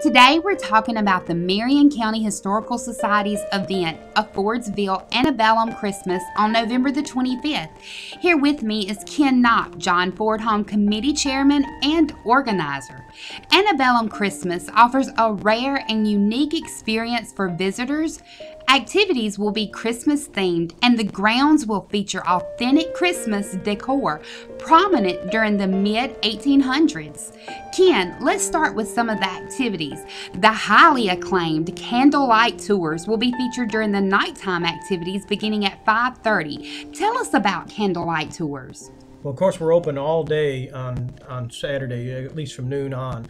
Today we're talking about the Marion County Historical Society's event of Fordsville Antebellum Christmas on November the 25th. Here with me is Ken Knopp, John Ford Home Committee Chairman and Organizer. Antebellum Christmas offers a rare and unique experience for visitors. Activities will be Christmas themed and the grounds will feature authentic Christmas decor prominent during the mid-1800s. Ken, let's start with some of the activities. The highly acclaimed candlelight tours will be featured during the nighttime activities beginning at 5:30. Tell us about candlelight tours. Well, of course, we're open all day on Saturday, at least from noon on.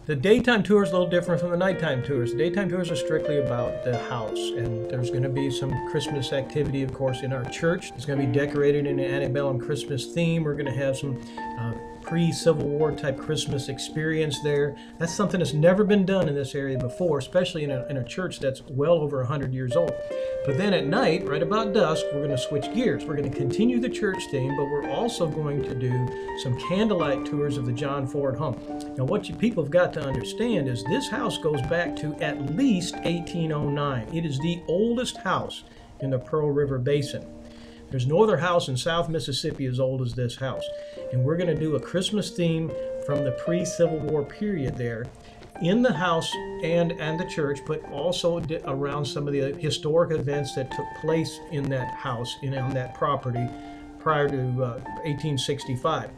The daytime tour is a little different from the nighttime tours. The daytime tours are strictly about the house, and there's going to be some Christmas activity, of course, in our church. It's going to be decorated in an Antebellum Christmas theme. We're going to have some pre-Civil War type Christmas experience there. That's something that's never been done in this area before, especially in a church that's well over 100 years old. But then at night, right about dusk, we're going to switch gears. We're going to continue the church theme, but we're also going to do some candlelight tours of the John Ford home. Now, what you people have got to understand is this house goes back to at least 1809. It is the oldest house in the Pearl River Basin. There's no other house in South Mississippi as old as this house. And we're going to do a Christmas theme from the pre-Civil War period there in the house and the church, but also around some of the historic events that took place in that house and on that property prior to 1865.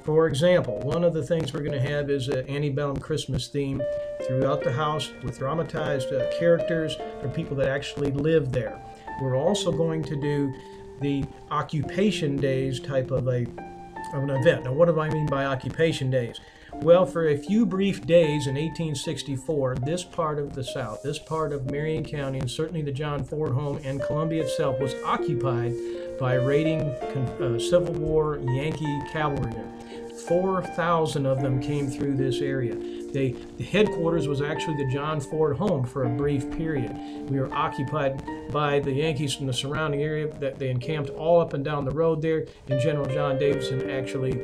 For example, one of the things we're going to have is an Antebellum Christmas theme throughout the house with dramatized characters for people that actually live there. We're also going to do the occupation days type of an event. Now, what do I mean by occupation days? Well, for a few brief days in 1864, this part of the South, this part of Marion County, and certainly the John Ford home and Columbia itself was occupied by raiding Civil War Yankee cavalrymen. 4,000 of them came through this area. The headquarters was actually the John Ford home for a brief period. We were occupied by the Yankees from the surrounding area. That they encamped all up and down the road there, and General John Davidson actually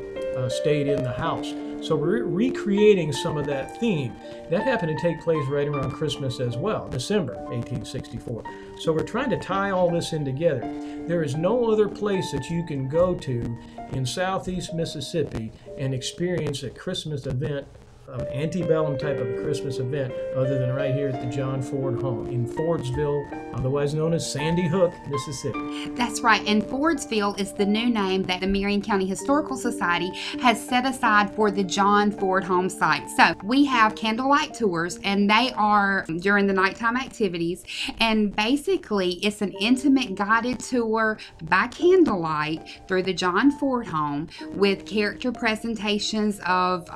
stayed in the house. So we're recreating some of that theme. That happened to take place right around Christmas as well, December 1864. So we're trying to tie all this in together. There is no other place that you can go to in southeast Mississippi and experience a Christmas event, an antebellum type of a Christmas event, other than right here at the John Ford home in Fordsville, otherwise known as Sandy Hook, Mississippi. That's right, and Fordsville is the new name that the Marion County Historical Society has set aside for the John Ford home site. So we have candlelight tours, and they are during the nighttime activities, and basically it's an intimate guided tour by candlelight through the John Ford home with character presentations of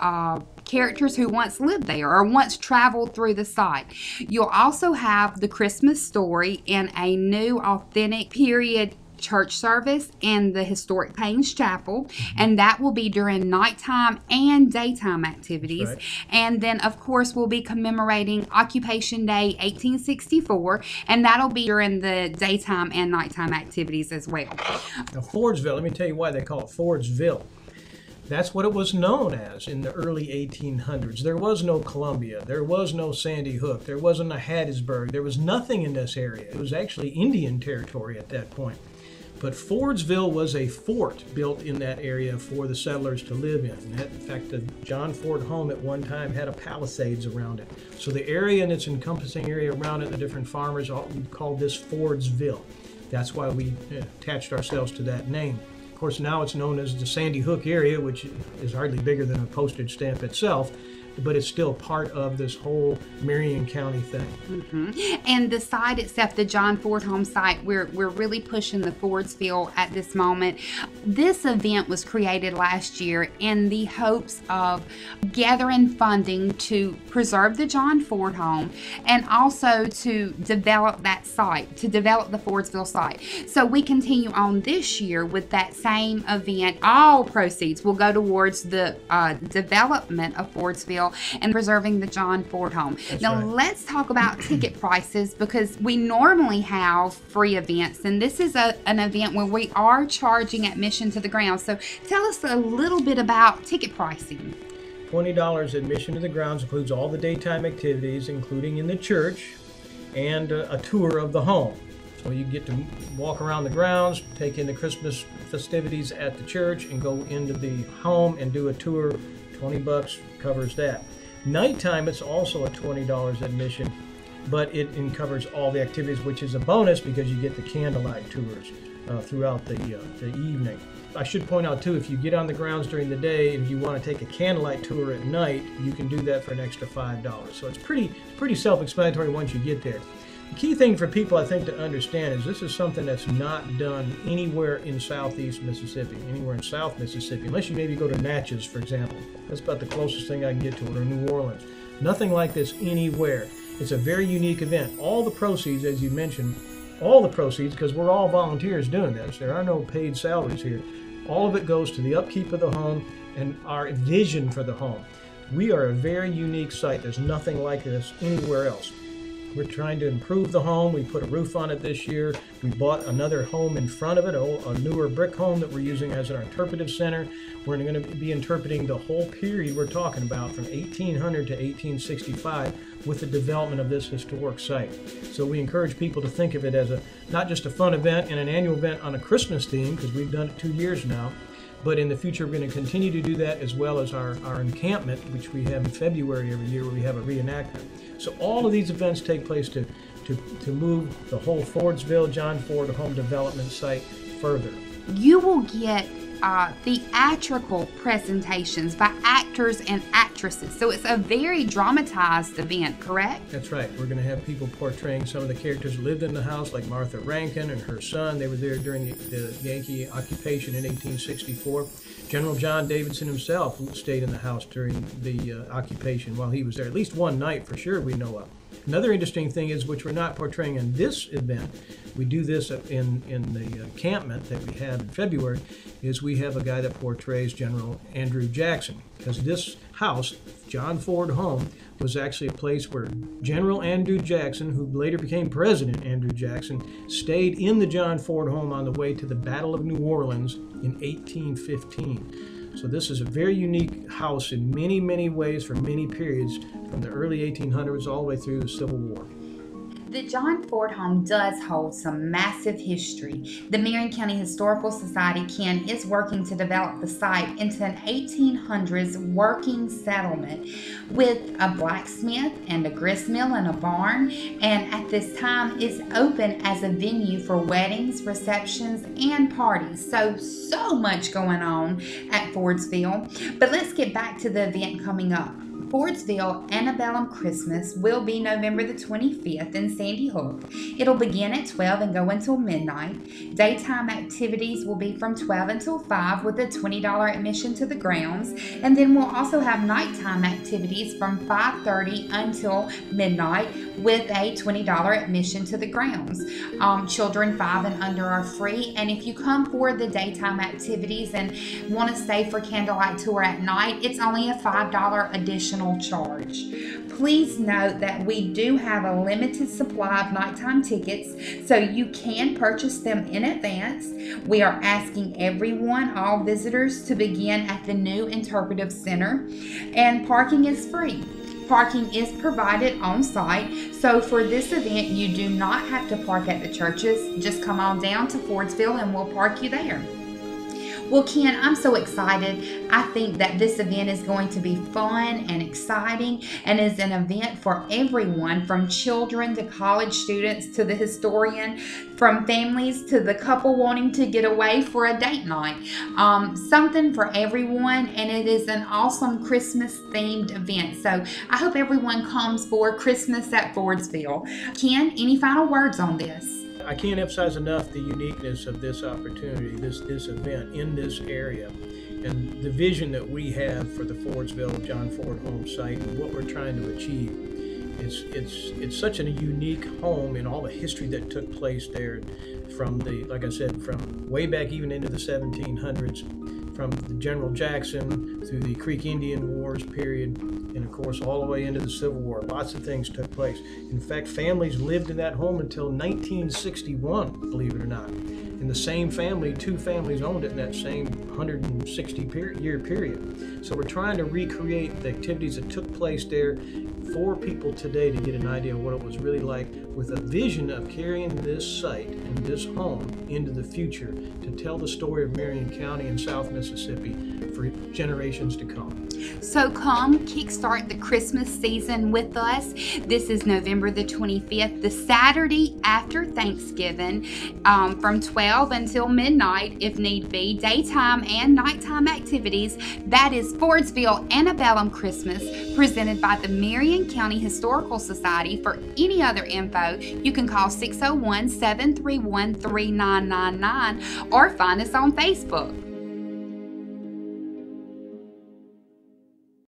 characters who once lived there or once traveled through the site. You'll also have the Christmas story in a new authentic period church service in the historic Payne's Chapel, and that will be during nighttime and daytime activities. Right. And then of course we'll be commemorating Occupation Day 1864, and that'll be during the daytime and nighttime activities as well. Now, Fordsville, let me tell you why they call it Fordsville. That's what it was known as in the early 1800s. There was no Columbia. There was no Sandy Hook. There wasn't a Hattiesburg. There was nothing in this area. It was actually Indian territory at that point. But Fordsville was a fort built in that area for the settlers to live in. In fact, the John Ford home at one time had a palisades around it. So the area and its encompassing area around it, the different farmers called this Fordsville. That's why we attached ourselves to that name. Of course, now it's known as the Sandy Hook area, which is hardly bigger than a postage stamp itself, but it's still part of this whole Marion County thing. And the site itself, the John Ford home site, we're really pushing the Fordsville at this moment. This event was created last year in the hopes of gathering funding to preserve the John Ford home and also to develop that site, to develop the Fordsville site. So we continue on this year with that same event. All proceeds will go towards the development of Fordsville and preserving the John Ford home. That's now right. Let's talk about ticket prices, because we normally have free events, and this is an event where we are charging admission to the ground. So tell us a little bit about ticket pricing. $20 admission to the grounds, includes all the daytime activities, including in the church, and a tour of the home. So you get to walk around the grounds, take in the Christmas festivities at the church, and go into the home and do a tour. $20 covers that. Nighttime, it's also a $20 admission, but it covers all the activities, which is a bonus because you get the candlelight tours throughout the evening. I should point out too, if you get on the grounds during the day and you want to take a candlelight tour at night, you can do that for an extra $5. So it's pretty self-explanatory once you get there. The key thing for people, I think, to understand is this is something that's not done anywhere in southeast Mississippi, anywhere in South Mississippi, unless you maybe go to Natchez, for example. That's about the closest thing I can get to it, or New Orleans. Nothing like this anywhere. It's a very unique event. All the proceeds, as you mentioned, all the proceeds, because we're all volunteers doing this, there are no paid salaries here, all of it goes to the upkeep of the home and our vision for the home. We are a very unique site. There's nothing like this anywhere else. We're trying to improve the home. We put a roof on it this year. We bought another home in front of it, a newer brick home that we're using as our interpretive center. We're going to be interpreting the whole period we're talking about from 1800 to 1865 with the development of this historic site. So we encourage people to think of it as not just a fun event and an annual event on a Christmas theme, because we've done it 2 years now, but in the future we're going to continue to do that, as well as our encampment, which we have in February every year, where we have a reenactment. So all of these events take place to move the whole Fordsville John Ford home development site further. You will get theatrical presentations by actors and actresses. So it's a very dramatized event, correct? That's right. We're going to have people portraying some of the characters who lived in the house, like Martha Rankin and her son. They were there during the Yankee occupation in 1864. General John Davidson himself stayed in the house during the occupation while he was there, at least one night for sure we know of. Another interesting thing is, which we're not portraying in this event, we do this in the encampment that we have in February, is we have a guy that portrays General Andrew Jackson, because this house, John Ford Home, was actually a place where General Andrew Jackson, who later became President Andrew Jackson, stayed in the John Ford Home on the way to the Battle of New Orleans in 1815. So this is a very unique house in many, many ways for many periods, from the early 1800s all the way through the Civil War. The John Ford home does hold some massive history. The Marion County Historical Society, Ken, is working to develop the site into an 1800s working settlement with a blacksmith and a gristmill and a barn, and at this time is open as a venue for weddings, receptions, and parties. So much going on at Fordsville. But let's get back to the event coming up. Fordsville Antebellum Christmas will be November the 25th in Sandy Hook. It'll begin at 12 and go until midnight. Daytime activities will be from 12 until 5 with a $20 admission to the grounds. And then we'll also have nighttime activities from 5:30 until midnight with a $20 admission to the grounds. Children 5 and under are free. And if you come for the daytime activities and want to stay for candlelight tour at night, it's only a $5 additional charge. Please note that we do have a limited supply of nighttime tickets, so you can purchase them in advance. We are asking everyone, all visitors, to begin at the new Interpretive Center, and parking is free. Parking is provided on site, so for this event you do not have to park at the churches. Just come on down to Fordsville and we'll park you there. Well, Ken, I'm so excited. I think that this event is going to be fun and exciting, and is an event for everyone, from children to college students to the historian, from families to the couple wanting to get away for a date night. Something for everyone, and it is an awesome Christmas themed event. So I hope everyone comes for Christmas at Fordsville. Ken, any final words on this? I can't emphasize enough the uniqueness of this opportunity, this event in this area, and the vision that we have for the Fordsville John Ford home site and what we're trying to achieve. It's such a unique home in all the history that took place there, from like I said, from way back even into the 1700s, from the General Jackson through the Creek Indian Wars period, and of course all the way into the Civil War. Lots of things took place. In fact, families lived in that home until 1961, believe it or not. In the same family, two families owned it in that same 160-year period. So we're trying to recreate the activities that took place there for people today to get an idea of what it was really like, with a vision of carrying this site and this home into the future to tell the story of Marion County and South Mississippi for generations to come. So come kickstart the Christmas season with us. This is November the 25th, the Saturday after Thanksgiving, from 12 until midnight if need be, daytime and nighttime activities. That is Fordsville Antebellum Christmas, presented by the Marion County Historical Society. For any other info, you can call 601-731-3999 or find us on Facebook.